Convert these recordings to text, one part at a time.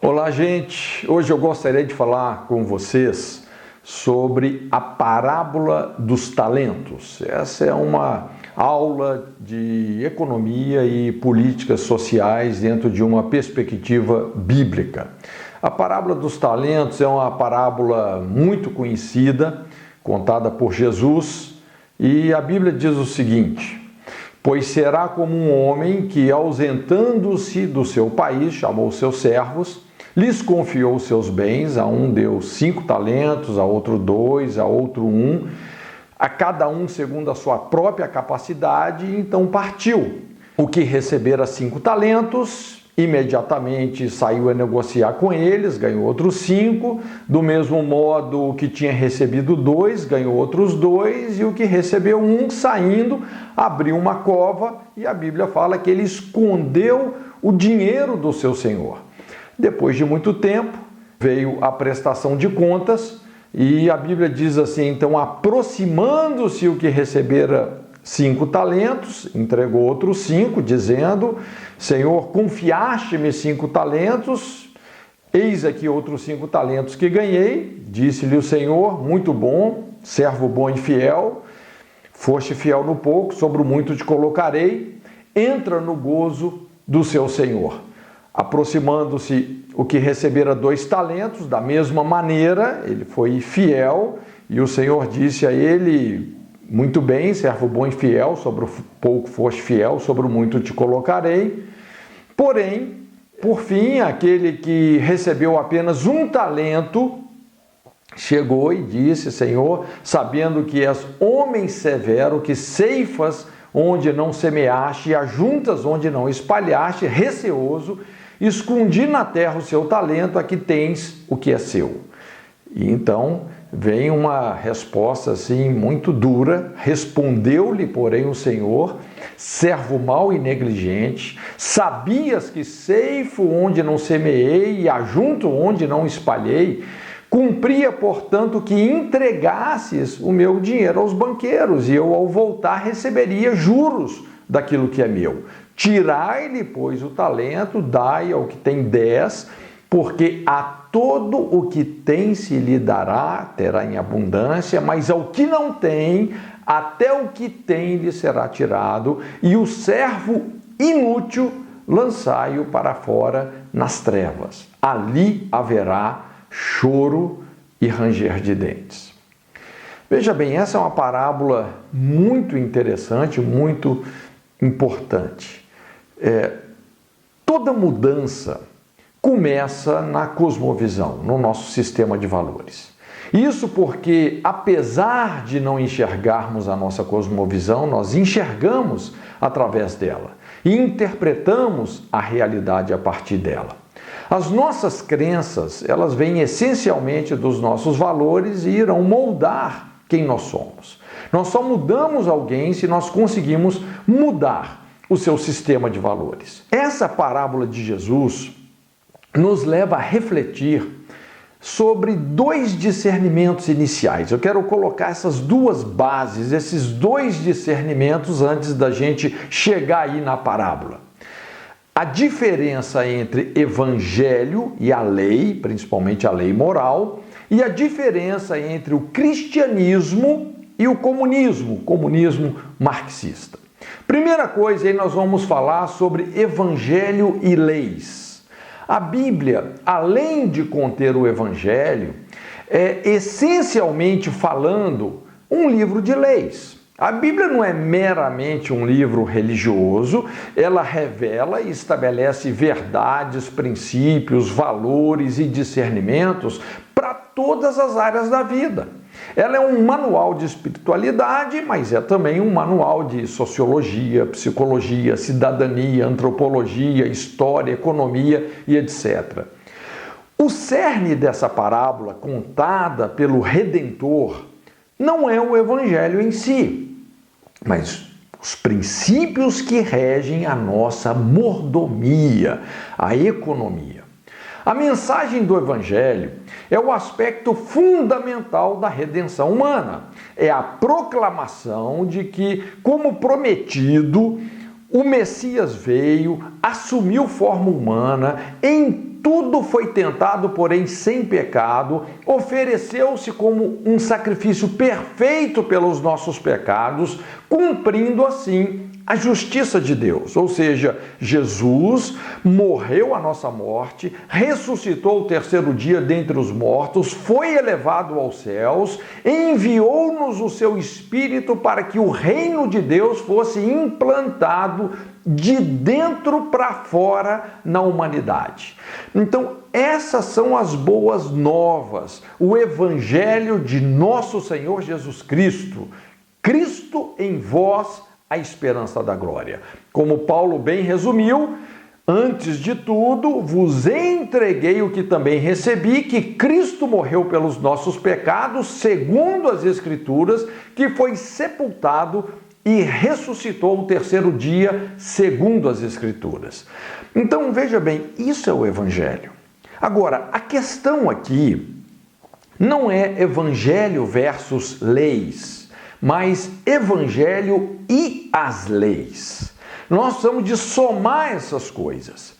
Olá, gente! Hoje eu gostaria de falar com vocês sobre a parábola dos talentos. Essa é uma aula de economia e políticas sociais dentro de uma perspectiva bíblica. A parábola dos talentos é uma parábola muito conhecida, contada por Jesus, e a Bíblia diz o seguinte: pois será como um homem que, ausentando-se do seu país, chamou seus servos, lhes confiou seus bens, a um deu 5 talentos, a outro 2, a outro 1, a cada um segundo a sua própria capacidade, e então partiu. O que recebera 5 talentos, imediatamente saiu a negociar com eles, ganhou outros 5, do mesmo modo o que tinha recebido 2, ganhou outros 2, e o que recebeu 1, saindo, abriu uma cova, e a Bíblia fala que ele escondeu o dinheiro do seu senhor. Depois de muito tempo, veio a prestação de contas, e a Bíblia diz assim: então, aproximando-se o que recebera 5 talentos, entregou outros 5, dizendo: Senhor, confiaste-me 5 talentos, eis aqui outros 5 talentos que ganhei. Disse-lhe o Senhor: muito bom, servo bom e fiel, foste fiel no pouco, sobre o muito te colocarei, entra no gozo do seu Senhor. Aproximando-se o que recebera 2 talentos, da mesma maneira, ele foi fiel, e o Senhor disse a ele: muito bem, servo bom e fiel, sobre o pouco foste fiel, sobre o muito te colocarei. Porém, por fim, aquele que recebeu apenas 1 talento, chegou e disse: Senhor, sabendo que és homem severo, que ceifas onde não semeaste e ajuntas onde não espalhaste, receoso, escondi na terra o seu talento, aqui tens o que é seu. E então vem uma resposta assim muito dura. Respondeu-lhe, porém, o Senhor: servo mau e negligente, sabias que ceifo onde não semeei e ajunto onde não espalhei? Cumpria, portanto, que entregasses o meu dinheiro aos banqueiros, e eu, ao voltar, receberia juros daquilo que é meu. Tirai-lhe, pois, o talento, dai ao que tem 10, porque a todo o que tem se lhe dará, terá em abundância, mas ao que não tem, até o que tem lhe será tirado, e o servo inútil lançai-o para fora nas trevas. Ali haverá choro e ranger de dentes. Veja bem, essa é uma parábola muito interessante, muito importante. Toda mudança começa na cosmovisão, no nosso sistema de valores. Isso porque, apesar de não enxergarmos a nossa cosmovisão, nós enxergamos através dela e interpretamos a realidade a partir dela. As nossas crenças, elas vêm essencialmente dos nossos valores e irão moldar quem nós somos. Nós só mudamos alguém se nós conseguimos mudar o seu sistema de valores. Essa parábola de Jesus nos leva a refletir sobre 2 discernimentos iniciais. Eu quero colocar essas 2 bases, esses 2 discernimentos antes da gente chegar aí na parábola. A diferença entre evangelho e a lei, principalmente a lei moral, e a diferença entre o cristianismo e o comunismo marxista. Primeira coisa, aí nós vamos falar sobre evangelho e leis. A Bíblia, além de conter o evangelho, é essencialmente falando um livro de leis. A Bíblia não é meramente um livro religioso, ela revela e estabelece verdades, princípios, valores e discernimentos para todas as áreas da vida. Ela é um manual de espiritualidade, mas é também um manual de sociologia, psicologia, cidadania, antropologia, história, economia e etc. O cerne dessa parábola, contada pelo Redentor, não é o evangelho em si, mas os princípios que regem a nossa mordomia, a economia. A mensagem do evangelho é o aspecto fundamental da redenção humana. É a proclamação de que, como prometido, o Messias veio, assumiu forma humana, em tudo foi tentado, porém sem pecado, ofereceu-se como um sacrifício perfeito pelos nossos pecados, cumprindo assim a justiça de Deus. Ou seja, Jesus morreu a nossa morte, ressuscitou o terceiro dia dentre os mortos, foi elevado aos céus, enviou-nos o seu Espírito para que o reino de Deus fosse implantado de dentro para fora na humanidade. Então, essas são as boas novas, o Evangelho de nosso Senhor Jesus Cristo. Cristo em vós, a esperança da glória. Como Paulo bem resumiu, antes de tudo, vos entreguei o que também recebi, que Cristo morreu pelos nossos pecados, segundo as Escrituras, que foi sepultado e ressuscitou o terceiro dia, segundo as Escrituras. Então, veja bem, isso é o Evangelho. Agora, a questão aqui não é Evangelho versus leis, mas Evangelho e as leis. Nós precisamos de somar essas coisas.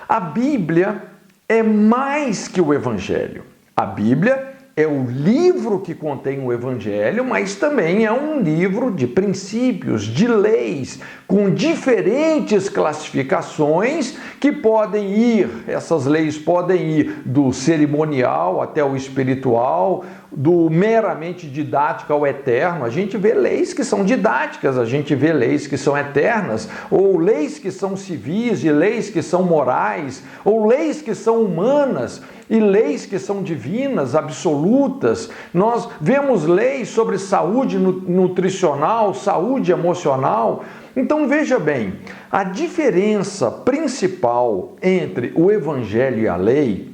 A Bíblia é mais que o Evangelho. A Bíblia é o livro que contém o Evangelho, mas também é um livro de princípios, de leis, com diferentes classificações que podem ir, essas leis podem ir do cerimonial até o espiritual, do meramente didático ao eterno. A gente vê leis que são didáticas, a gente vê leis que são eternas, ou leis que são civis e leis que são morais, ou leis que são humanas e leis que são divinas, absolutas. Nós vemos leis sobre saúde nutricional, saúde emocional. Então veja bem, a diferença principal entre o Evangelho e a lei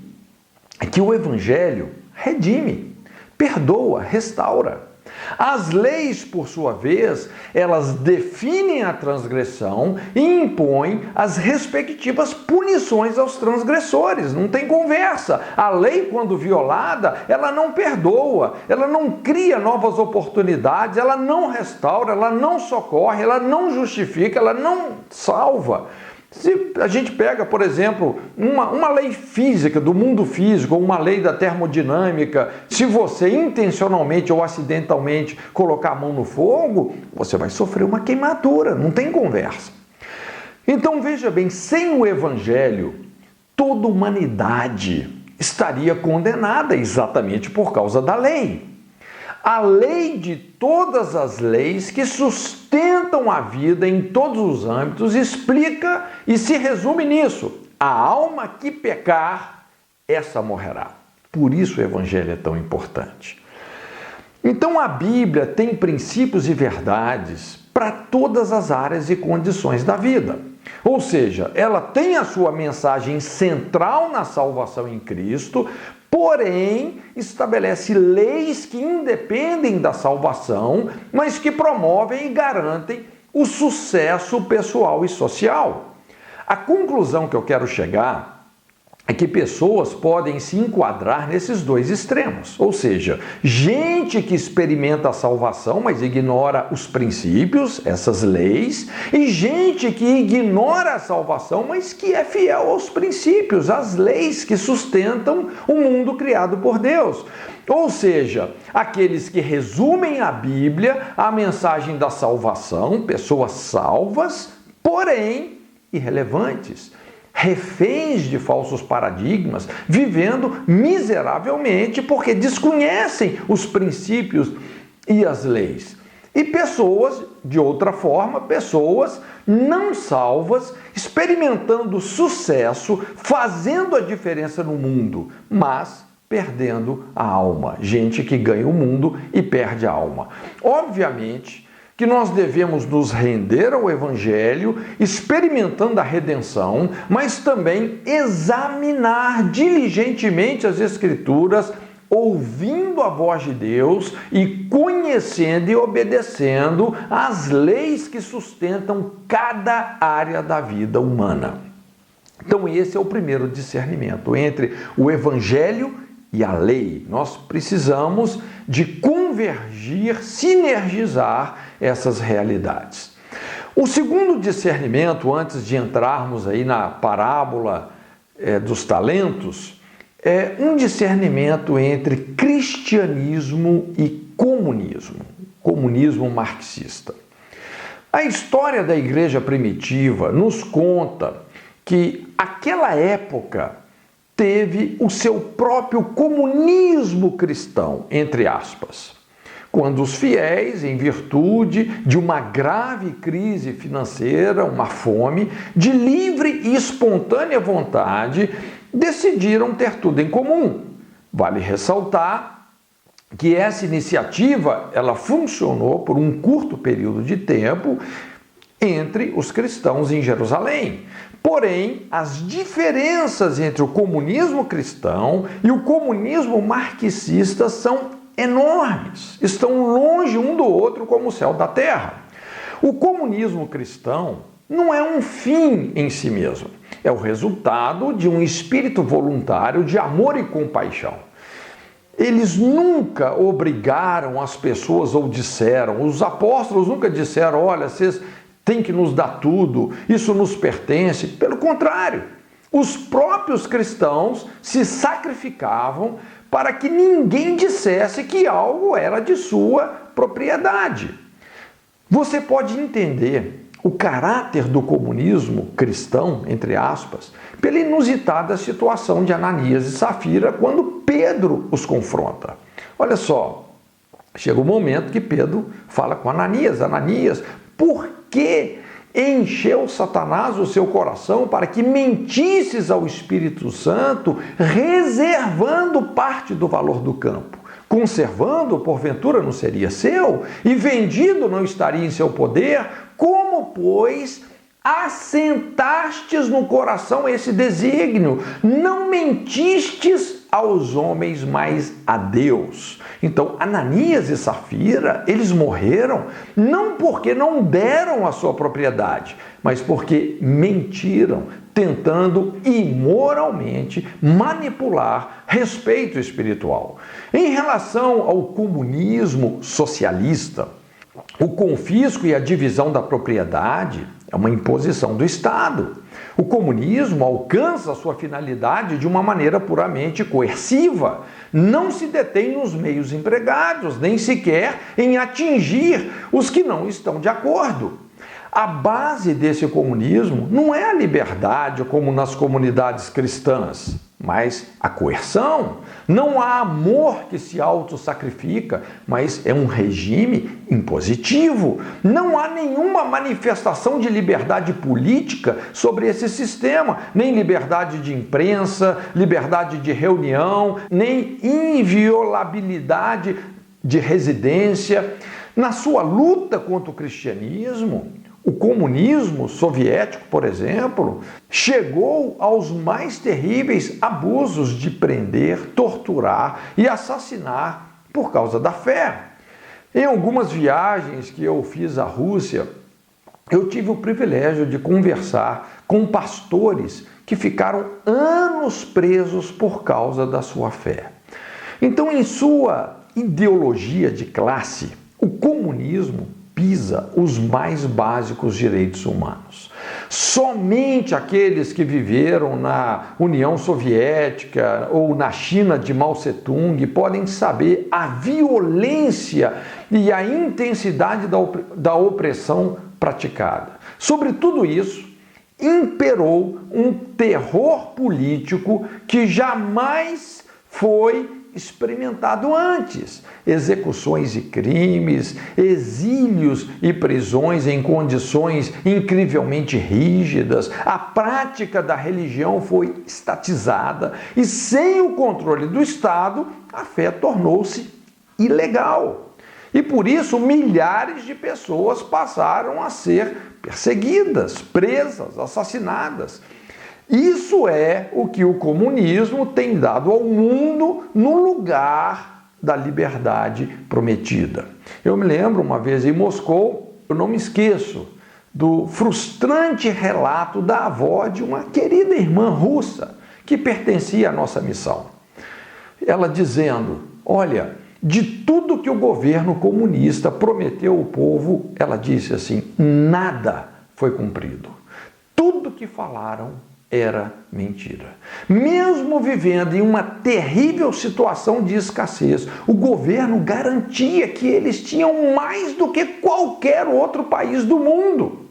é que o Evangelho redime, perdoa, restaura. As leis, por sua vez, elas definem a transgressão e impõem as respectivas punições aos transgressores. Não tem conversa. A lei, quando violada, ela não perdoa, ela não cria novas oportunidades, ela não restaura, ela não socorre, ela não justifica, ela não salva. Se a gente pega, por exemplo, uma lei física, do mundo físico, ou uma lei da termodinâmica, se você intencionalmente ou acidentalmente colocar a mão no fogo, você vai sofrer uma queimadura, não tem conversa. Então veja bem, sem o Evangelho, toda a humanidade estaria condenada exatamente por causa da lei. A lei de todas as leis que sustentam a vida em todos os âmbitos explica e se resume nisso: a alma que pecar, essa morrerá. Por isso o Evangelho é tão importante. Então a Bíblia tem princípios e verdades para todas as áreas e condições da vida. Ou seja, ela tem a sua mensagem central na salvação em Cristo, porém estabelece leis que independem da salvação, mas que promovem e garantem o sucesso pessoal e social. A conclusão que eu quero chegar é que pessoas podem se enquadrar nesses dois extremos, ou seja, gente que experimenta a salvação, mas ignora os princípios, essas leis, e gente que ignora a salvação, mas que é fiel aos princípios, às leis que sustentam o mundo criado por Deus. Ou seja, aqueles que resumem a Bíblia, a mensagem da salvação, pessoas salvas, porém irrelevantes, reféns de falsos paradigmas, vivendo miseravelmente porque desconhecem os princípios e as leis. E pessoas, de outra forma, pessoas não salvas, experimentando sucesso, fazendo a diferença no mundo, mas perdendo a alma. Gente que ganha o mundo e perde a alma. Obviamente que nós devemos nos render ao Evangelho, experimentando a redenção, mas também examinar diligentemente as Escrituras, ouvindo a voz de Deus e conhecendo e obedecendo as leis que sustentam cada área da vida humana. Então esse é o primeiro discernimento entre o Evangelho e a lei. Nós precisamos de convergir, sinergizar essas realidades. O segundo discernimento, antes de entrarmos aí na parábola dos talentos é um discernimento entre cristianismo e comunismo marxista. A história da igreja primitiva nos conta que aquela época teve o seu próprio comunismo cristão, entre aspas, quando os fiéis, em virtude de uma grave crise financeira, uma fome, de livre e espontânea vontade, decidiram ter tudo em comum. Vale ressaltar que essa iniciativa ela funcionou por um curto período de tempo entre os cristãos em Jerusalém. Porém, as diferenças entre o comunismo cristão e o comunismo marxista são enormes, estão longe um do outro como o céu da terra. O comunismo cristão não é um fim em si mesmo, é o resultado de um espírito voluntário de amor e compaixão. Eles nunca obrigaram as pessoas ou disseram, os apóstolos nunca disseram, olha, vocês têm que nos dar tudo, isso nos pertence. Pelo contrário, os próprios cristãos se sacrificavam para que ninguém dissesse que algo era de sua propriedade. Você pode entender o caráter do comunismo cristão, entre aspas, pela inusitada situação de Ananias e Safira quando Pedro os confronta. Olha só, chega o momento que Pedro fala com Ananias, Ananias, por que encheu Satanás o seu coração para que mentisses ao Espírito Santo, reservando parte do valor do campo? Conservando, porventura, não seria seu? E vendido, não estaria em seu poder? Como, pois, assentastes no coração esse desígnio? Não mentistes aos homens, mas a Deus. Então, Ananias e Safira, eles morreram não porque não deram a sua propriedade, mas porque mentiram, tentando imoralmente manipular respeito espiritual. Em relação ao comunismo socialista, o confisco e a divisão da propriedade é uma imposição do Estado. O comunismo alcança a sua finalidade de uma maneira puramente coerciva. Não se detém nos meios empregados, nem sequer em atingir os que não estão de acordo. A base desse comunismo não é a liberdade como nas comunidades cristãs, mas a coerção. Não há amor que se autossacrifica, mas é um regime impositivo. Não há nenhuma manifestação de liberdade política sobre esse sistema, nem liberdade de imprensa, liberdade de reunião, nem inviolabilidade de residência. Na sua luta contra o cristianismo, o comunismo soviético, por exemplo, chegou aos mais terríveis abusos de prender, torturar e assassinar por causa da fé. Em algumas viagens que eu fiz à Rússia, eu tive o privilégio de conversar com pastores que ficaram anos presos por causa da sua fé. Então, em sua ideologia de classe, o comunismo pisa os mais básicos direitos humanos. Somente aqueles que viveram na União Soviética ou na China de Mao Tse-tung podem saber a violência e a intensidade da opressão praticada. Sobre tudo isso, imperou um terror político que jamais foi experimentado antes. Execuções e crimes, exílios e prisões em condições incrivelmente rígidas, a prática da religião foi estatizada e, sem o controle do Estado, a fé tornou-se ilegal. E por isso milhares de pessoas passaram a ser perseguidas, presas, assassinadas. Isso é o que o comunismo tem dado ao mundo no lugar da liberdade prometida. Eu me lembro uma vez em Moscou, eu não me esqueço do frustrante relato da avó de uma querida irmã russa que pertencia à nossa missão. Ela dizendo, olha, de tudo que o governo comunista prometeu ao povo, ela disse assim, nada foi cumprido. Tudo que falaram era mentira. Mesmo vivendo em uma terrível situação de escassez, o governo garantia que eles tinham mais do que qualquer outro país do mundo.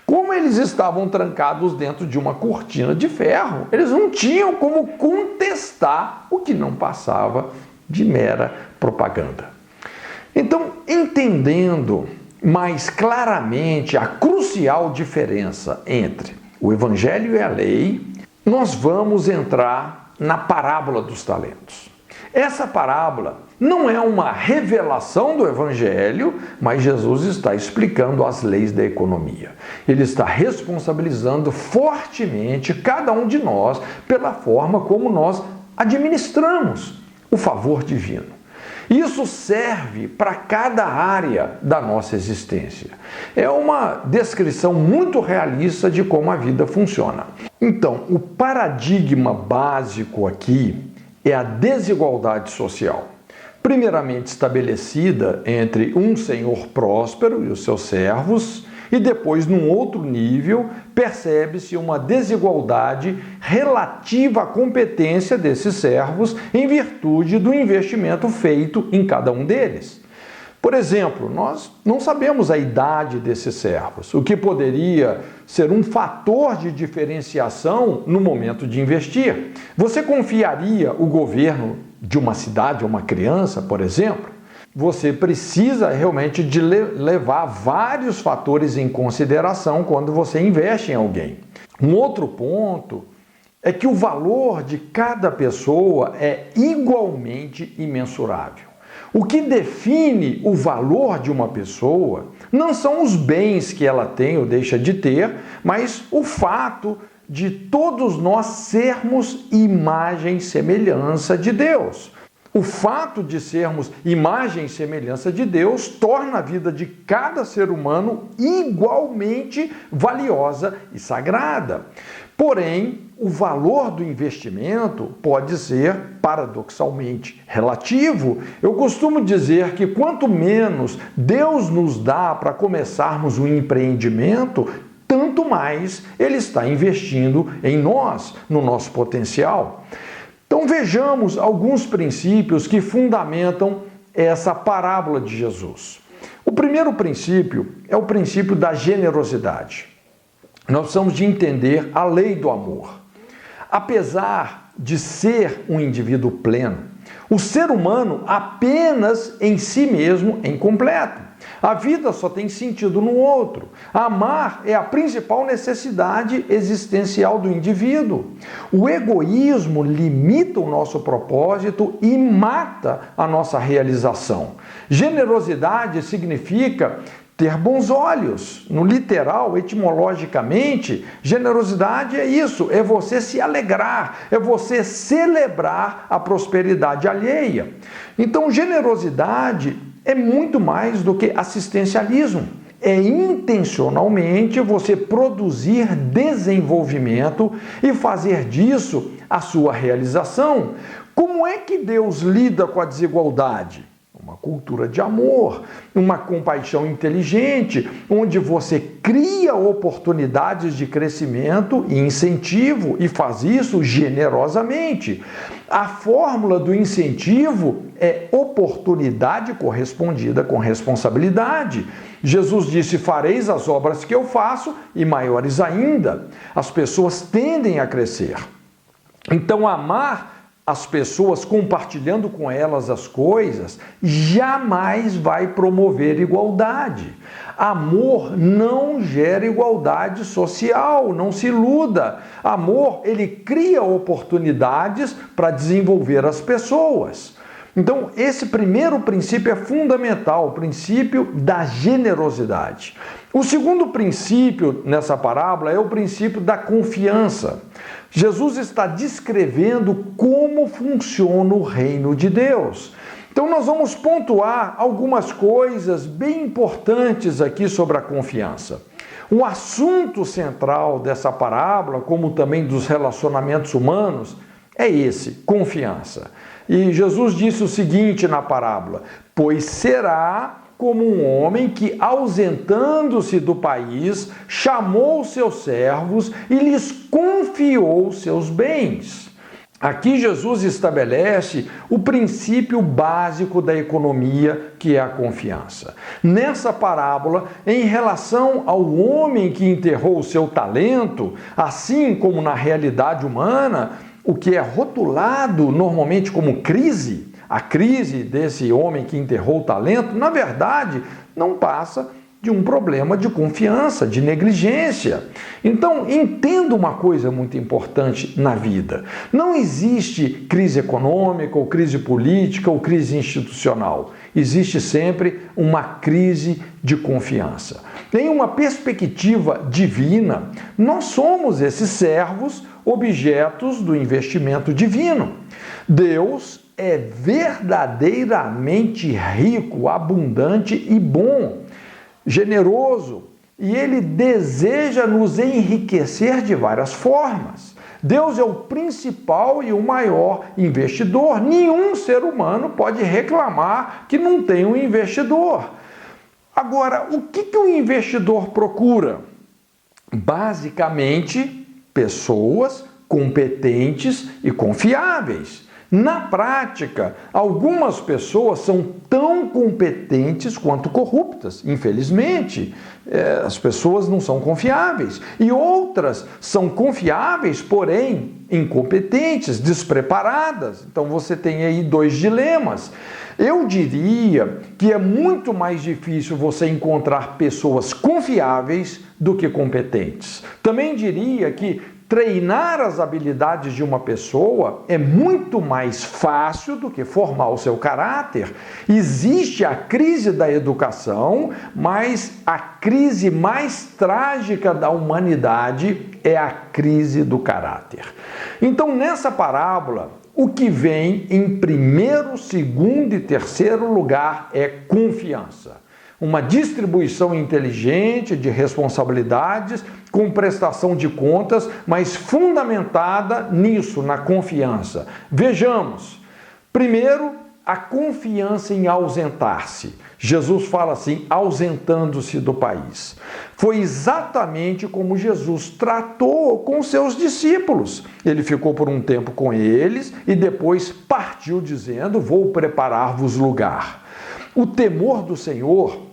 Como eles estavam trancados dentro de uma cortina de ferro, eles não tinham como contestar o que não passava de mera propaganda. Então, entendendo mais claramente a crucial diferença entre o Evangelho e a lei, nós vamos entrar na parábola dos talentos. Essa parábola não é uma revelação do Evangelho, mas Jesus está explicando as leis da economia. Ele está responsabilizando fortemente cada um de nós pela forma como nós administramos o favor divino. Isso serve para cada área da nossa existência. É uma descrição muito realista de como a vida funciona. Então, o paradigma básico aqui é a desigualdade social. Primeiramente estabelecida entre um senhor próspero e os seus servos, e depois, num outro nível, percebe-se uma desigualdade relativa à competência desses servos em virtude do investimento feito em cada um deles. Por exemplo, nós não sabemos a idade desses servos, o que poderia ser um fator de diferenciação no momento de investir. Você confiaria o governo de uma cidade a uma criança, por exemplo? Você precisa realmente de levar vários fatores em consideração quando você investe em alguém. Um outro ponto é que o valor de cada pessoa é igualmente imensurável. O que define o valor de uma pessoa não são os bens que ela tem ou deixa de ter, mas o fato de todos nós sermos imagem e semelhança de Deus. O fato de sermos imagem e semelhança de Deus torna a vida de cada ser humano igualmente valiosa e sagrada. Porém, o valor do investimento pode ser, paradoxalmente, relativo. Eu costumo dizer que quanto menos Deus nos dá para começarmos um empreendimento, tanto mais Ele está investindo em nós, no nosso potencial. Então vejamos alguns princípios que fundamentam essa parábola de Jesus. O primeiro princípio é o princípio da generosidade. Nós precisamos de entender a lei do amor. Apesar de ser um indivíduo pleno, o ser humano apenas em si mesmo é incompleto. A vida só tem sentido no outro. Amar é a principal necessidade existencial do indivíduo. O egoísmo limita o nosso propósito e mata a nossa realização. Generosidade significa ter bons olhos. No literal, etimologicamente, generosidade é isso, é você se alegrar, é você celebrar a prosperidade alheia. Então, generosidade é muito mais do que assistencialismo. É intencionalmente você produzir desenvolvimento e fazer disso a sua realização. Como é que Deus lida com a desigualdade? Uma cultura de amor, uma compaixão inteligente, onde você cria oportunidades de crescimento e incentivo e faz isso generosamente. A fórmula do incentivo é oportunidade correspondida com responsabilidade. Jesus disse: fareis as obras que eu faço e maiores ainda. As pessoas tendem a crescer. Então, amar as pessoas, compartilhando com elas as coisas, jamais vai promover igualdade. Amor não gera igualdade social, não se iluda. Amor, ele cria oportunidades para desenvolver as pessoas. Então, esse primeiro princípio é fundamental, o princípio da generosidade. O segundo princípio nessa parábola é o princípio da confiança. Jesus está descrevendo como funciona o reino de Deus. Então nós vamos pontuar algumas coisas bem importantes aqui sobre a confiança. O assunto central dessa parábola, como também dos relacionamentos humanos, é esse: confiança. E Jesus disse o seguinte na parábola: pois será como um homem que, ausentando-se do país, chamou seus servos e lhes confiou seus bens. Aqui Jesus estabelece o princípio básico da economia, que é a confiança. Nessa parábola, em relação ao homem que enterrou o seu talento, assim como na realidade humana, o que é rotulado normalmente como crise, a crise desse homem que enterrou o talento, na verdade, não passa de um problema de confiança, de negligência. Então, entenda uma coisa muito importante na vida. Não existe crise econômica, ou crise política, ou crise institucional. Existe sempre uma crise de confiança. Em uma perspectiva divina, nós somos esses servos, objetos do investimento divino. Deus é verdadeiramente rico, abundante e bom, generoso, e Ele deseja nos enriquecer de várias formas. Deus é o principal e o maior investidor. Nenhum ser humano pode reclamar que não tem um investidor. Agora, o que o investidor procura? Basicamente, pessoas competentes e confiáveis. Na prática, algumas pessoas são tão competentes quanto corruptas, infelizmente. As pessoas não são confiáveis. E outras são confiáveis, porém incompetentes, despreparadas. Então você tem aí dois dilemas. Eu diria que é muito mais difícil você encontrar pessoas confiáveis do que competentes. Também diria que treinar as habilidades de uma pessoa é muito mais fácil do que formar o seu caráter. Existe a crise da educação, mas a crise mais trágica da humanidade é a crise do caráter. Então, nessa parábola, o que vem em primeiro, segundo e terceiro lugar é confiança. Uma distribuição inteligente de responsabilidades com prestação de contas, mas fundamentada nisso, na confiança. Vejamos. Primeiro, a confiança em ausentar-se. Jesus fala assim, ausentando-se do país. Foi exatamente como Jesus tratou com seus discípulos. Ele ficou por um tempo com eles e depois partiu dizendo, vou preparar-vos lugar. O temor do Senhor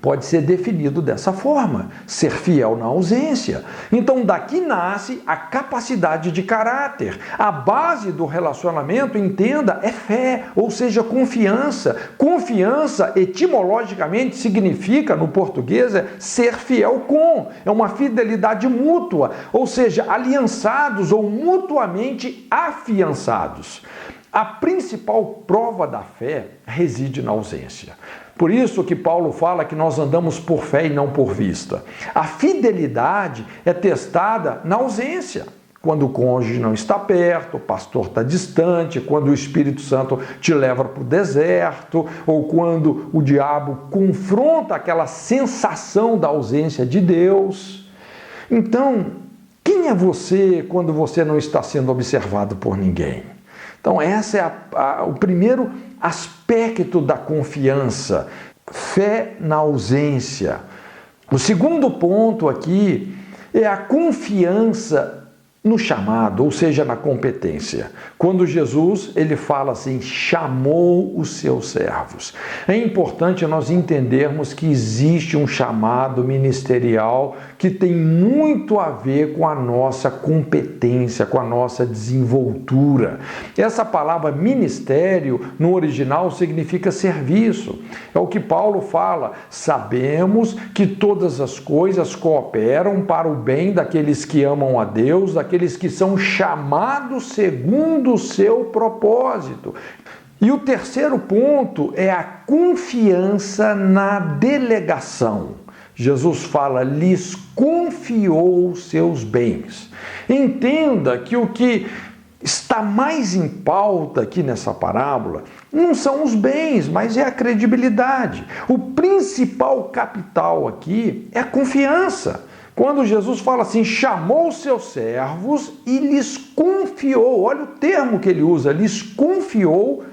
pode ser definido dessa forma, ser fiel na ausência. Então, daqui nasce a capacidade de caráter. A base do relacionamento, entenda, é fé, ou seja, confiança. Confiança, etimologicamente, significa, no português, ser fiel com. É uma fidelidade mútua, ou seja, aliançados ou mutuamente afiançados. A principal prova da fé reside na ausência. Por isso que Paulo fala que nós andamos por fé e não por vista. A fidelidade é testada na ausência. Quando o cônjuge não está perto, o pastor está distante, quando o Espírito Santo te leva para o deserto, ou quando o diabo confronta aquela sensação da ausência de Deus. Então, quem é você quando você não está sendo observado por ninguém? Então, esse é o primeiro aspecto da confiança, fé na ausência. O segundo ponto aqui é a confiança no chamado, ou seja, na competência. Quando Jesus, ele fala assim, chamou os seus servos. É importante nós entendermos que existe um chamado ministerial que tem muito a ver com a nossa competência, com a nossa desenvoltura. Essa palavra ministério, no original, significa serviço. É o que Paulo fala, sabemos que todas as coisas cooperam para o bem daqueles que amam a Deus, daqueles que são chamados segundo o seu propósito. E o terceiro ponto é a confiança na delegação. Jesus fala, lhes confiou seus bens. Entenda que o que está mais em pauta aqui nessa parábola não são os bens, mas é a credibilidade. O principal capital aqui é a confiança. Quando Jesus fala assim, chamou seus servos e lhes confiou, olha o termo que ele usa, lhes confiou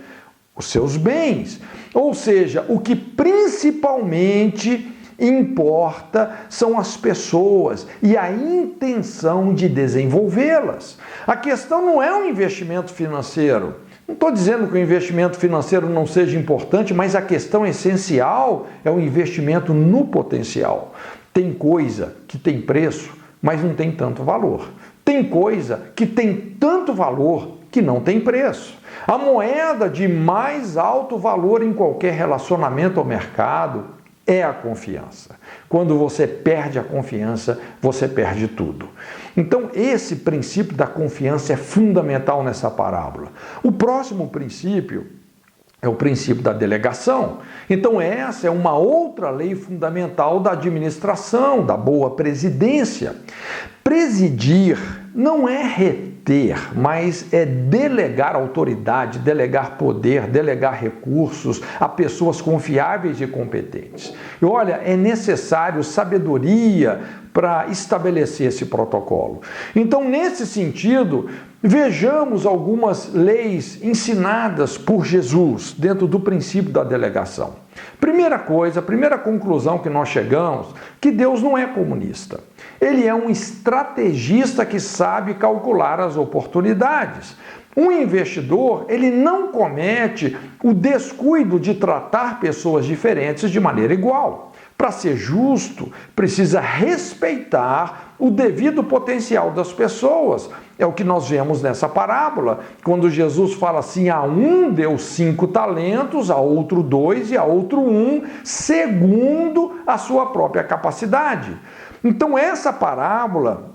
os seus bens. Ou seja, o que principalmente importa são as pessoas e a intenção de desenvolvê-las. A questão não é o investimento financeiro. Não estou dizendo que o investimento financeiro não seja importante, mas a questão essencial é o investimento no potencial. Tem coisa que tem preço, mas não tem tanto valor. Tem coisa que tem tanto valor que não tem preço. A moeda de mais alto valor em qualquer relacionamento ao mercado é a confiança. Quando você perde a confiança, você perde tudo. Então, esse princípio da confiança é fundamental nessa parábola. O próximo princípio é o princípio da delegação. Então, essa é uma outra lei fundamental da administração, da boa presidência. Presidir não é reter, mas é delegar autoridade, delegar poder, delegar recursos a pessoas confiáveis e competentes. E olha, é necessário sabedoria para estabelecer esse protocolo. Então, nesse sentido, vejamos algumas leis ensinadas por Jesus dentro do princípio da delegação. Primeira coisa, primeira conclusão que nós chegamos, que Deus não é comunista. Ele é um estrategista que sabe calcular as oportunidades. Um investidor, ele não comete o descuido de tratar pessoas diferentes de maneira igual. Para ser justo, precisa respeitar o devido potencial das pessoas. É o que nós vemos nessa parábola, quando Jesus fala assim, a um deu 5 talentos, a outro 2 e a outro 1, segundo a sua própria capacidade. Então essa parábola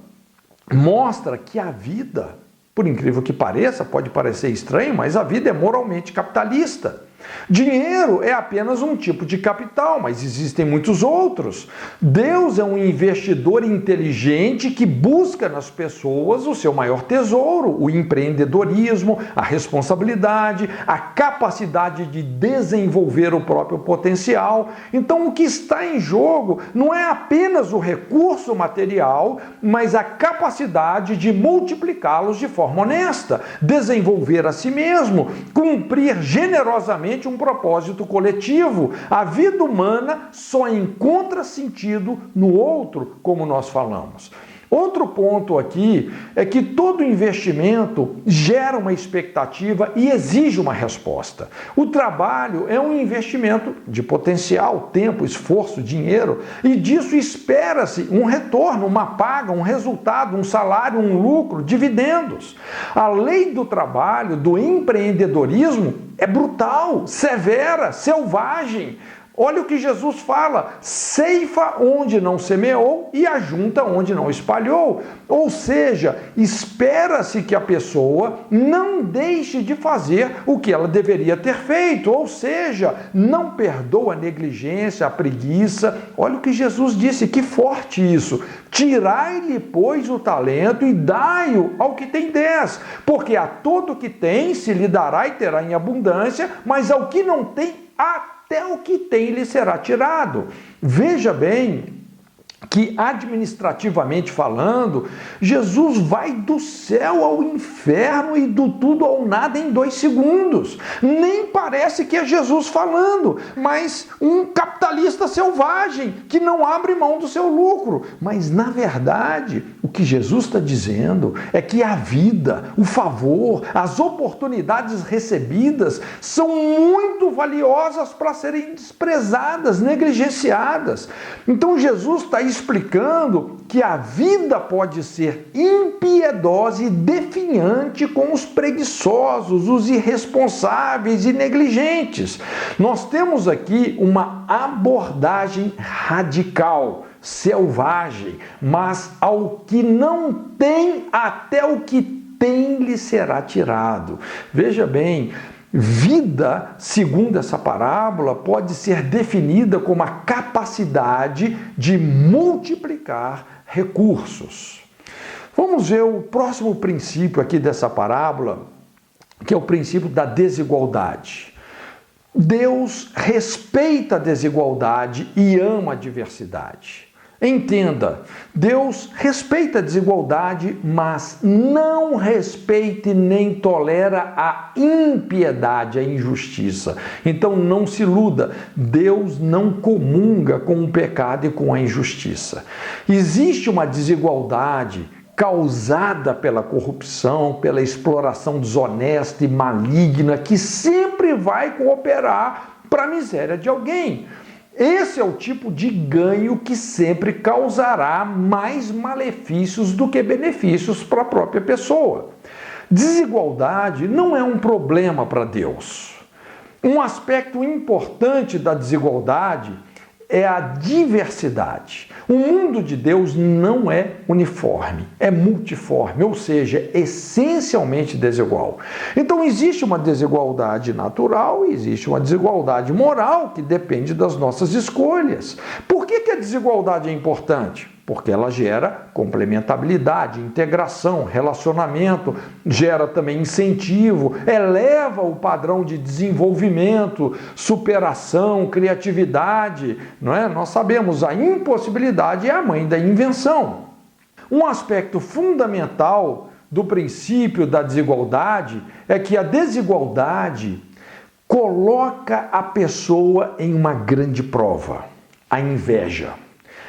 mostra que a vida, por incrível que pareça, pode parecer estranho, mas a vida é moralmente capitalista. Dinheiro é apenas um tipo de capital, mas existem muitos outros. Deus é um investidor inteligente que busca nas pessoas o seu maior tesouro, o empreendedorismo, a responsabilidade, a capacidade de desenvolver o próprio potencial. Então, o que está em jogo não é apenas o recurso material, mas a capacidade de multiplicá-los de forma honesta, desenvolver a si mesmo, cumprir generosamente um propósito coletivo. A vida humana só encontra sentido no outro, como nós falamos. Outro ponto aqui é que todo investimento gera uma expectativa e exige uma resposta. O trabalho é um investimento de potencial, tempo, esforço, dinheiro, e disso espera-se um retorno, uma paga, um resultado, um salário, um lucro, dividendos. A lei do trabalho, do empreendedorismo, é brutal, severa, selvagem. Olha o que Jesus fala, ceifa onde não semeou e ajunta onde não espalhou. Ou seja, espera-se que a pessoa não deixe de fazer o que ela deveria ter feito. Ou seja, não perdoa a negligência, a preguiça. Olha o que Jesus disse, que forte isso. Tirai-lhe, pois, o talento e dai-o ao que tem 10. Porque a todo que tem se lhe dará e terá em abundância, mas ao que não tem, até o que tem lhe será tirado. Veja bem que, administrativamente falando, Jesus vai do céu ao inferno e do tudo ao nada em 2 segundos. Nem parece que é Jesus falando, mas um capitalista selvagem que não abre mão do seu lucro. Mas, na verdade, o que Jesus está dizendo é que a vida, o favor, as oportunidades recebidas são muito valiosas para serem desprezadas, negligenciadas. Então, Jesus está explicando que a vida pode ser impiedosa e definhante com os preguiçosos, os irresponsáveis e negligentes. Nós temos aqui uma abordagem radical, selvagem, mas ao que não tem, até o que tem lhe será tirado. Veja bem, vida, segundo essa parábola, pode ser definida como a capacidade de multiplicar recursos. Vamos ver o próximo princípio aqui dessa parábola, que é o princípio da desigualdade. Deus respeita a desigualdade e ama a diversidade. Entenda, Deus respeita a desigualdade, mas não respeita e nem tolera a impiedade, a injustiça. Então não se iluda, Deus não comunga com o pecado e com a injustiça. Existe uma desigualdade causada pela corrupção, pela exploração desonesta e maligna, que sempre vai cooperar para a miséria de alguém. Esse é o tipo de ganho que sempre causará mais malefícios do que benefícios para a própria pessoa. Desigualdade não é um problema para Deus. Um aspecto importante da desigualdade é a diversidade. O mundo de Deus não é uniforme, é multiforme, ou seja, essencialmente desigual. Então existe uma desigualdade natural e existe uma desigualdade moral que depende das nossas escolhas. Por que a desigualdade é importante? Porque ela gera complementabilidade, integração, relacionamento, gera também incentivo, eleva o padrão de desenvolvimento, superação, criatividade, não é? Nós sabemos, a impossibilidade é a mãe da invenção. Um aspecto fundamental do princípio da desigualdade é que a desigualdade coloca a pessoa em uma grande prova, a inveja.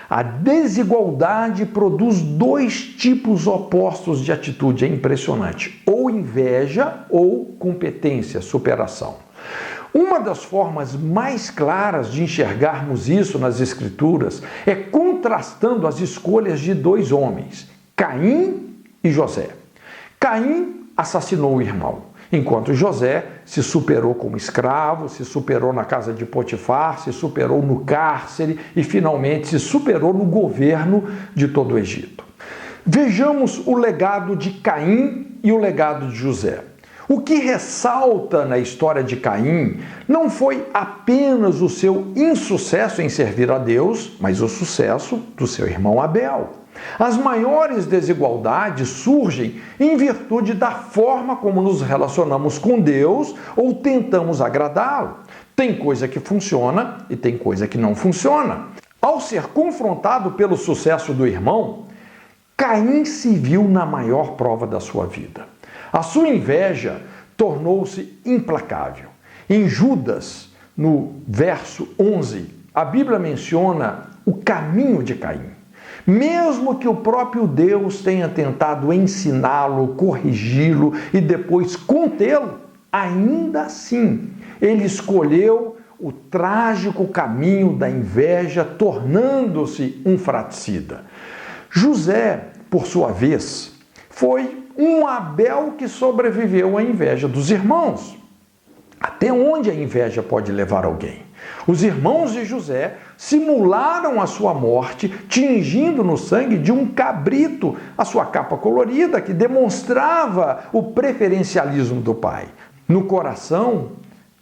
A desigualdade produz dois tipos opostos de atitude, é impressionante, ou inveja ou competência, superação. Uma das formas mais claras de enxergarmos isso nas Escrituras é contrastando as escolhas de dois homens, Caim e José. Caim assassinou o irmão, enquanto José se superou como escravo, se superou na casa de Potifar, se superou no cárcere e finalmente se superou no governo de todo o Egito. Vejamos o legado de Caim e o legado de José. O que ressalta na história de Caim não foi apenas o seu insucesso em servir a Deus, mas o sucesso do seu irmão Abel. As maiores desigualdades surgem em virtude da forma como nos relacionamos com Deus ou tentamos agradá-lo. Tem coisa que funciona e tem coisa que não funciona. Ao ser confrontado pelo sucesso do irmão, Caim se viu na maior prova da sua vida. A sua inveja tornou-se implacável. Em Judas, no verso 11, a Bíblia menciona o caminho de Caim. Mesmo que o próprio Deus tenha tentado ensiná-lo, corrigi-lo e depois contê-lo, ainda assim ele escolheu o trágico caminho da inveja, tornando-se um fratricida. José, por sua vez, foi um Abel que sobreviveu à inveja dos irmãos. Até onde a inveja pode levar alguém? Os irmãos de José simularam a sua morte, tingindo no sangue de um cabrito a sua capa colorida, que demonstrava o preferencialismo do pai. No coração,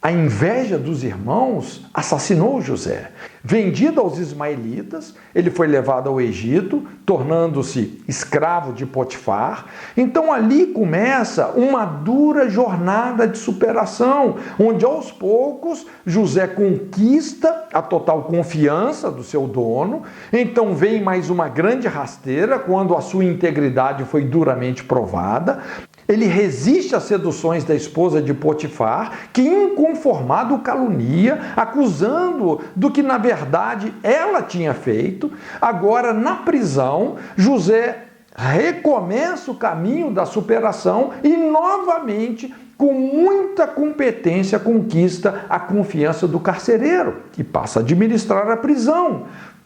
a inveja dos irmãos assassinou José. Vendido aos ismaelitas, ele foi levado ao Egito, tornando-se escravo de Potifar. Então ali começa uma dura jornada de superação, onde aos poucos José conquista a total confiança do seu dono. Então vem mais uma grande rasteira, quando a sua integridade foi duramente provada. Ele resiste às seduções da esposa de Potifar, que inconformado o calunia, acusando-o do que na verdade ela tinha feito. Agora, na prisão, José recomeça o caminho da superação e novamente, com muita competência, conquista a confiança do carcereiro, que passa a administrar a prisão.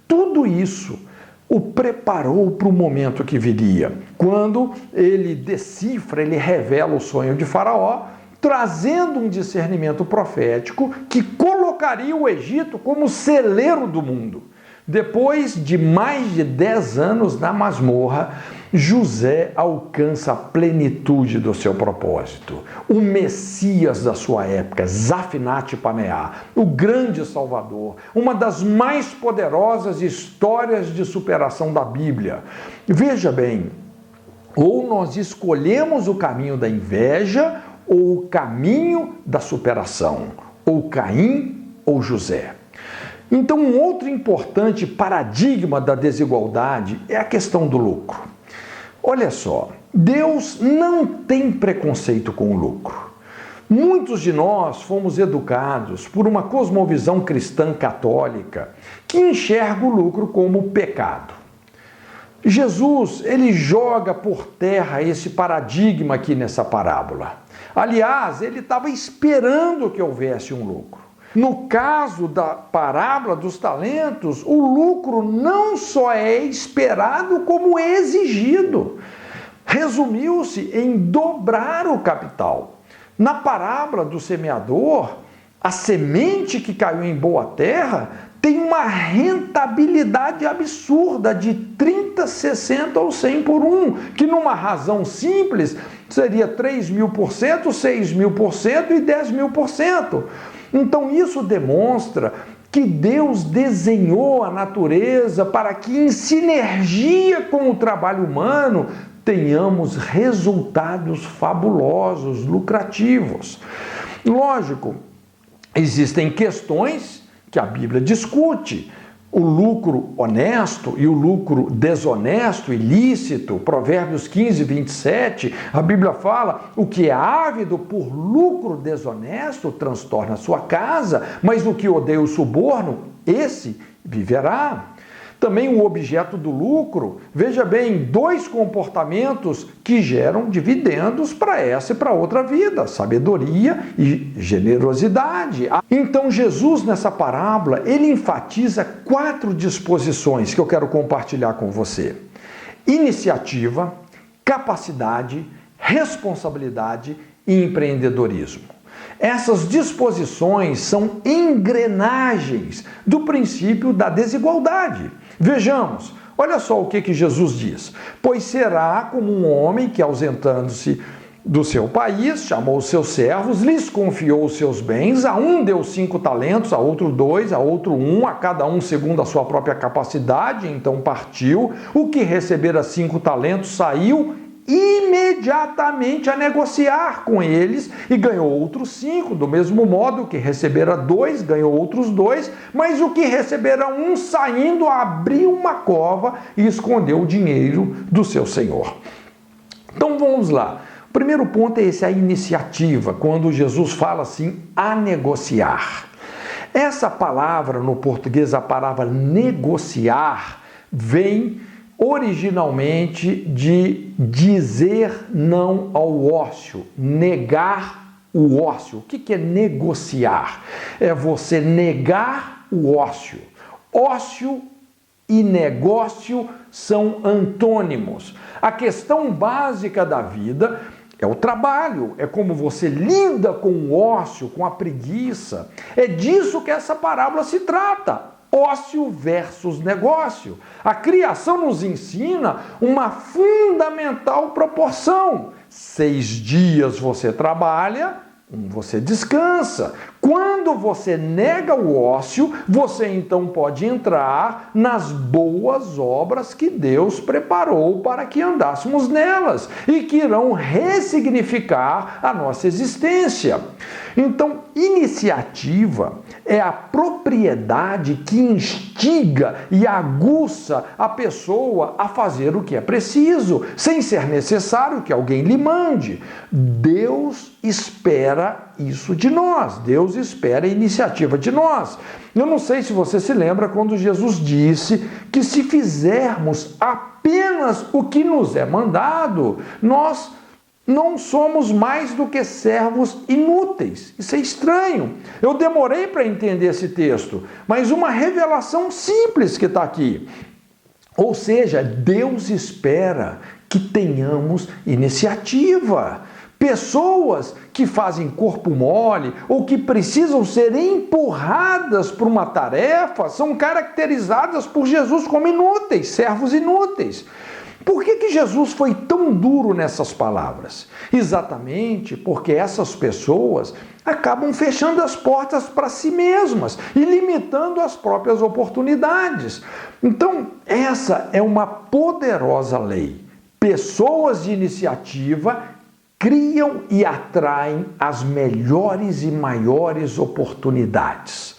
Tudo isso o preparou para o momento que viria, quando ele decifra, ele revela o sonho de Faraó, trazendo um discernimento profético que colocaria o Egito como celeiro do mundo. Depois de mais de 10 anos na masmorra, José alcança a plenitude do seu propósito. O Messias da sua época, Zafinat Paneá, o grande Salvador, uma das mais poderosas histórias de superação da Bíblia. Veja bem, ou nós escolhemos o caminho da inveja ou o caminho da superação, ou Caim ou José. Então, um outro importante paradigma da desigualdade é a questão do lucro. Olha só, Deus não tem preconceito com o lucro. Muitos de nós fomos educados por uma cosmovisão cristã católica que enxerga o lucro como pecado. Jesus, ele joga por terra esse paradigma aqui nessa parábola. Aliás, ele estava esperando que houvesse um lucro. No caso da parábola dos talentos, o lucro não só é esperado, como é exigido. Resumiu-se em dobrar o capital. Na parábola do semeador, a semente que caiu em boa terra tem uma rentabilidade absurda de 30, 60 ou 100 por um, que numa razão simples seria 3.000%, 6.000% e 10.000%. Então isso demonstra que Deus desenhou a natureza para que, em sinergia com o trabalho humano, tenhamos resultados fabulosos, lucrativos. Lógico, existem questões que a Bíblia discute. O lucro honesto e o lucro desonesto, ilícito, Provérbios 15, 27, a Bíblia fala: o que é ávido por lucro desonesto transtorna a sua casa, mas o que odeia o suborno, esse viverá. Também o objeto do lucro, veja bem, dois comportamentos que geram dividendos para essa e para outra vida: sabedoria e generosidade. Então Jesus, nessa parábola, ele enfatiza 4 disposições que eu quero compartilhar com você: iniciativa, capacidade, responsabilidade e empreendedorismo. Essas disposições são engrenagens do princípio da desigualdade. Vejamos, olha só o que Jesus diz: pois será como um homem que, ausentando-se do seu país, chamou os seus servos, lhes confiou os seus bens, a um deu 5 talentos, a outro 2, a outro 1, a cada um segundo a sua própria capacidade, então partiu. O que recebera 5 talentos saiu imediatamente a negociar com eles e ganhou outros 5, do mesmo modo que recebera 2, ganhou outros 2, mas o que recebera 1, saindo, abriu uma cova e escondeu o dinheiro do seu senhor. Então vamos lá. O primeiro ponto é esse, a iniciativa, quando Jesus fala assim, a negociar. Essa palavra no português, a palavra negociar, vem originalmente de dizer não ao ócio, negar o ócio. O que é negociar? É você negar o ócio. Ócio e negócio são antônimos. A questão básica da vida é o trabalho, é como você lida com o ócio, com a preguiça. É disso que essa parábola se trata. Ócio versus negócio. A criação nos ensina uma fundamental proporção. 6 dias você trabalha, 1 você descansa. Quando você nega o ócio, você então pode entrar nas boas obras que Deus preparou para que andássemos nelas e que irão ressignificar a nossa existência. Então, iniciativa é a propriedade que instiga e aguça a pessoa a fazer o que é preciso, sem ser necessário que alguém lhe mande. Deus espera isso de nós. Deus espera a iniciativa de nós. Eu não sei se você se lembra quando Jesus disse que se fizermos apenas o que nos é mandado, nós não somos mais do que servos inúteis. Isso é estranho. Eu demorei para entender esse texto, mas uma revelação simples que está aqui. Ou seja, Deus espera que tenhamos iniciativa. Pessoas que fazem corpo mole ou que precisam ser empurradas por uma tarefa são caracterizadas por Jesus como inúteis, servos inúteis. Por que Jesus foi tão duro nessas palavras? Exatamente porque essas pessoas acabam fechando as portas para si mesmas e limitando as próprias oportunidades. Então, essa é uma poderosa lei. Pessoas de iniciativa criam e atraem as melhores e maiores oportunidades.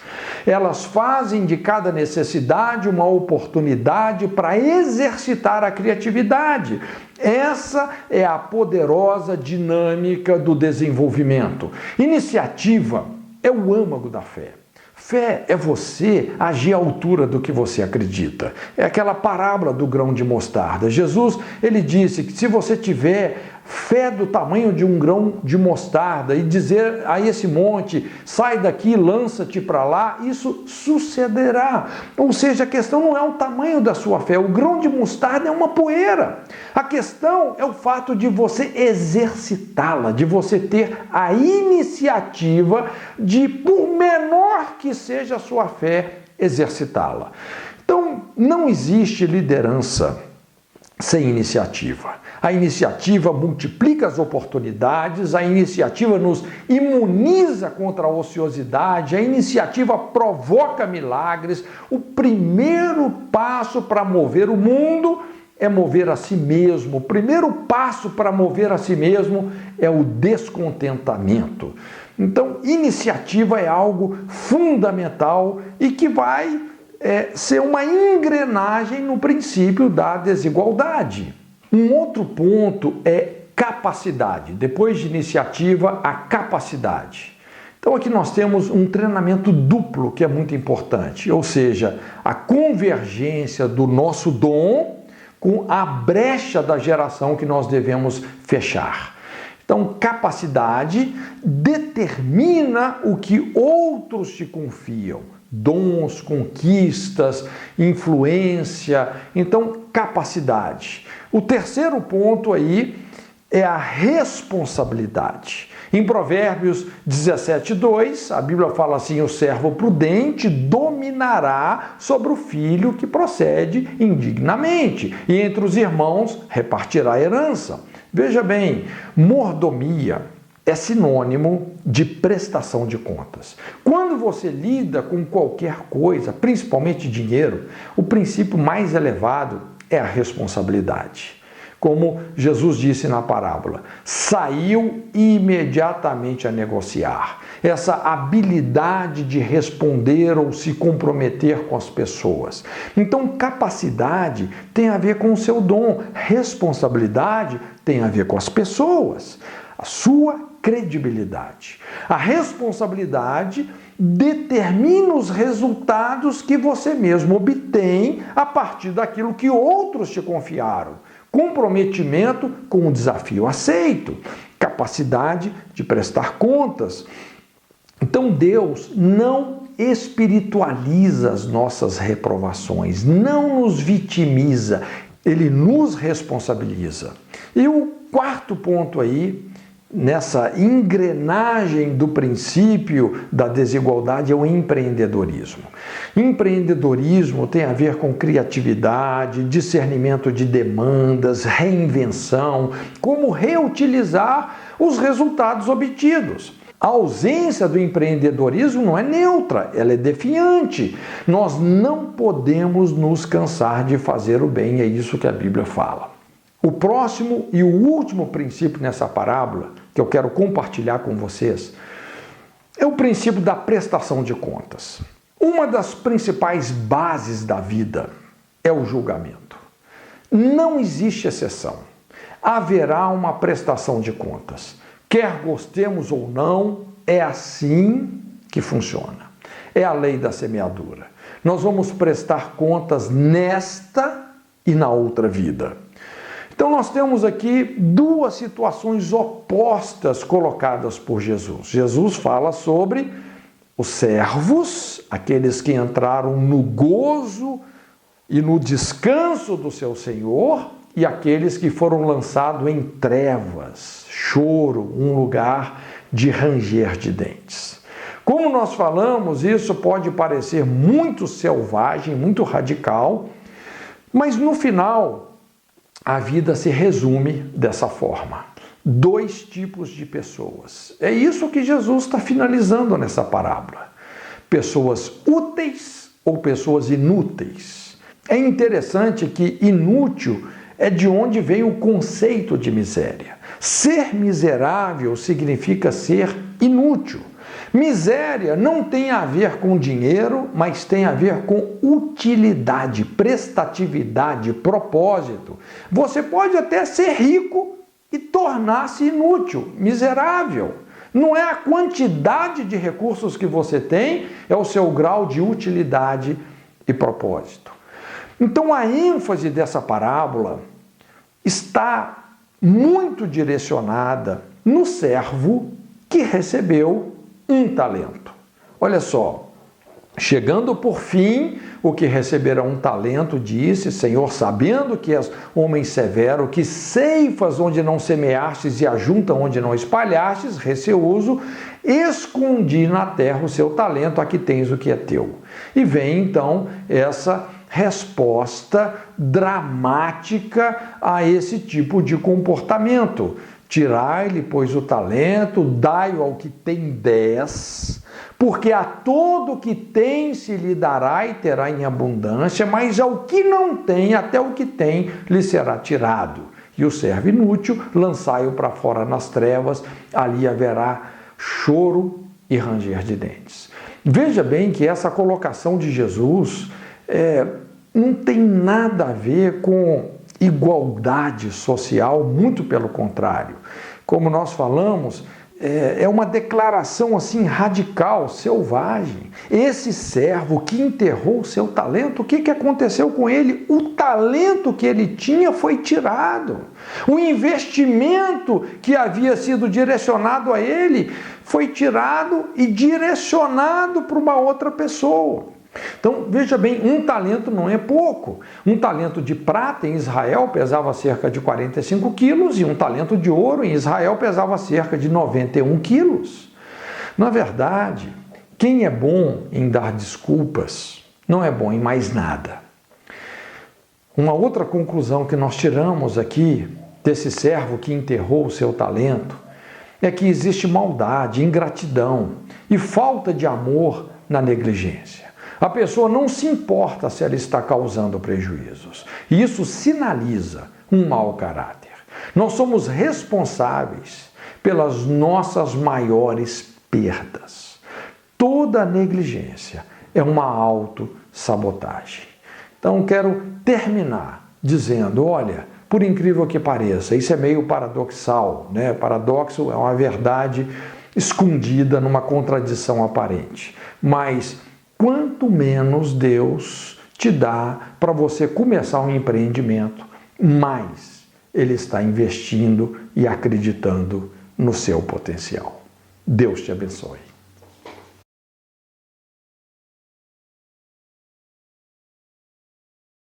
Elas fazem de cada necessidade uma oportunidade para exercitar a criatividade. Essa é a poderosa dinâmica do desenvolvimento. Iniciativa é o âmago da fé. Fé é você agir à altura do que você acredita. É aquela parábola do grão de mostarda. Jesus, ele disse que se você tiver fé do tamanho de um grão de mostarda e dizer a esse monte, sai daqui, lança-te para lá, isso sucederá. Ou seja, a questão não é o tamanho da sua fé, o grão de mostarda é uma poeira. A questão é o fato de você exercitá-la, de você ter a iniciativa de, por menor que seja a sua fé, exercitá-la. Então, não existe liderança sem iniciativa. A iniciativa multiplica as oportunidades, a iniciativa nos imuniza contra a ociosidade, a iniciativa provoca milagres. O primeiro passo para mover o mundo é mover a si mesmo. O primeiro passo para mover a si mesmo é o descontentamento. Então, iniciativa é algo fundamental e que vai ser uma engrenagem no princípio da desigualdade. Um outro ponto é capacidade. Depois de iniciativa, a capacidade. Então aqui nós temos um treinamento duplo que é muito importante, ou seja, a convergência do nosso dom com a brecha da geração que nós devemos fechar. Então, capacidade determina o que outros te confiam. Dons, conquistas, influência. Então, capacidade. O terceiro ponto aí é a responsabilidade. Em Provérbios 17:2, a Bíblia fala assim: o servo prudente dominará sobre o filho que procede indignamente, e entre os irmãos repartirá a herança. Veja bem, mordomia é sinônimo de prestação de contas. Quando você lida com qualquer coisa, principalmente dinheiro, o princípio mais elevado é a responsabilidade. Como Jesus disse na parábola, saiu imediatamente a negociar. Essa habilidade de responder ou se comprometer com as pessoas. Então, capacidade tem a ver com o seu dom, responsabilidade tem a ver com as pessoas, a sua credibilidade. A responsabilidade determina os resultados que você mesmo obtém a partir daquilo que outros te confiaram. Comprometimento com o desafio aceito, capacidade de prestar contas. Então Deus não espiritualiza as nossas reprovações, não nos vitimiza, Ele nos responsabiliza. E o quarto ponto aí, nessa engrenagem do princípio da desigualdade, é o empreendedorismo. Empreendedorismo tem a ver com criatividade, discernimento de demandas, reinvenção, como reutilizar os resultados obtidos. A ausência do empreendedorismo não é neutra, ela é defiante. Nós não podemos nos cansar de fazer o bem, é isso que a Bíblia fala. O próximo e o último princípio nessa parábola, que eu quero compartilhar com vocês, é o princípio da prestação de contas. Uma das principais bases da vida é o julgamento. Não existe exceção. Haverá uma prestação de contas. Quer gostemos ou não, é assim que funciona. É a lei da semeadura. Nós vamos prestar contas nesta e na outra vida. Então nós temos aqui duas situações opostas colocadas por Jesus. Jesus fala sobre os servos, aqueles que entraram no gozo e no descanso do seu Senhor, e aqueles que foram lançados em trevas, choro, um lugar de ranger de dentes. Como nós falamos, isso pode parecer muito selvagem, muito radical, mas no final a vida se resume dessa forma. Dois tipos de pessoas. É isso que Jesus está finalizando nessa parábola. Pessoas úteis ou pessoas inúteis. É interessante que inútil é de onde vem o conceito de miséria. Ser miserável significa ser inútil. Miséria não tem a ver com dinheiro, mas tem a ver com utilidade, prestatividade, propósito. Você pode até ser rico e tornar-se inútil, miserável. Não é a quantidade de recursos que você tem, é o seu grau de utilidade e propósito. Então a ênfase dessa parábola está muito direcionada no servo que recebeu um talento. Olha só, chegando por fim, o que recebera um talento disse: Senhor, sabendo que és homem severo, que ceifas onde não semeastes e ajunta onde não espalhastes, receoso, escondi na terra o seu talento, aqui tens o que é teu. E vem então essa resposta dramática a esse tipo de comportamento. Tirai-lhe, pois, o talento, dai-o ao que tem 10, porque a todo que tem se lhe dará e terá em abundância, mas ao que não tem, até o que tem, lhe será tirado. E o servo inútil, lançai-o para fora nas trevas, ali haverá choro e ranger de dentes. Veja bem que essa colocação de Jesus não tem nada a ver com igualdade social, muito pelo contrário. Como nós falamos, é uma declaração assim radical, selvagem. Esse servo que enterrou o seu talento, o que aconteceu com ele? O talento que ele tinha foi tirado. O investimento que havia sido direcionado a ele foi tirado e direcionado para uma outra pessoa. Então, veja bem, um talento não é pouco. Um talento de prata em Israel pesava cerca de 45 quilos e um talento de ouro em Israel pesava cerca de 91 quilos. Na verdade, quem é bom em dar desculpas não é bom em mais nada. Uma outra conclusão que nós tiramos aqui desse servo que enterrou o seu talento é que existe maldade, ingratidão e falta de amor na negligência. A pessoa não se importa se ela está causando prejuízos. E isso sinaliza um mau caráter. Nós somos responsáveis pelas nossas maiores perdas. Toda negligência é uma autossabotagem. Então, quero terminar dizendo, olha, por incrível que pareça, isso é meio paradoxal, né? Paradoxo é uma verdade escondida numa contradição aparente. Mas quanto menos Deus te dá para você começar um empreendimento, mais Ele está investindo e acreditando no seu potencial. Deus te abençoe.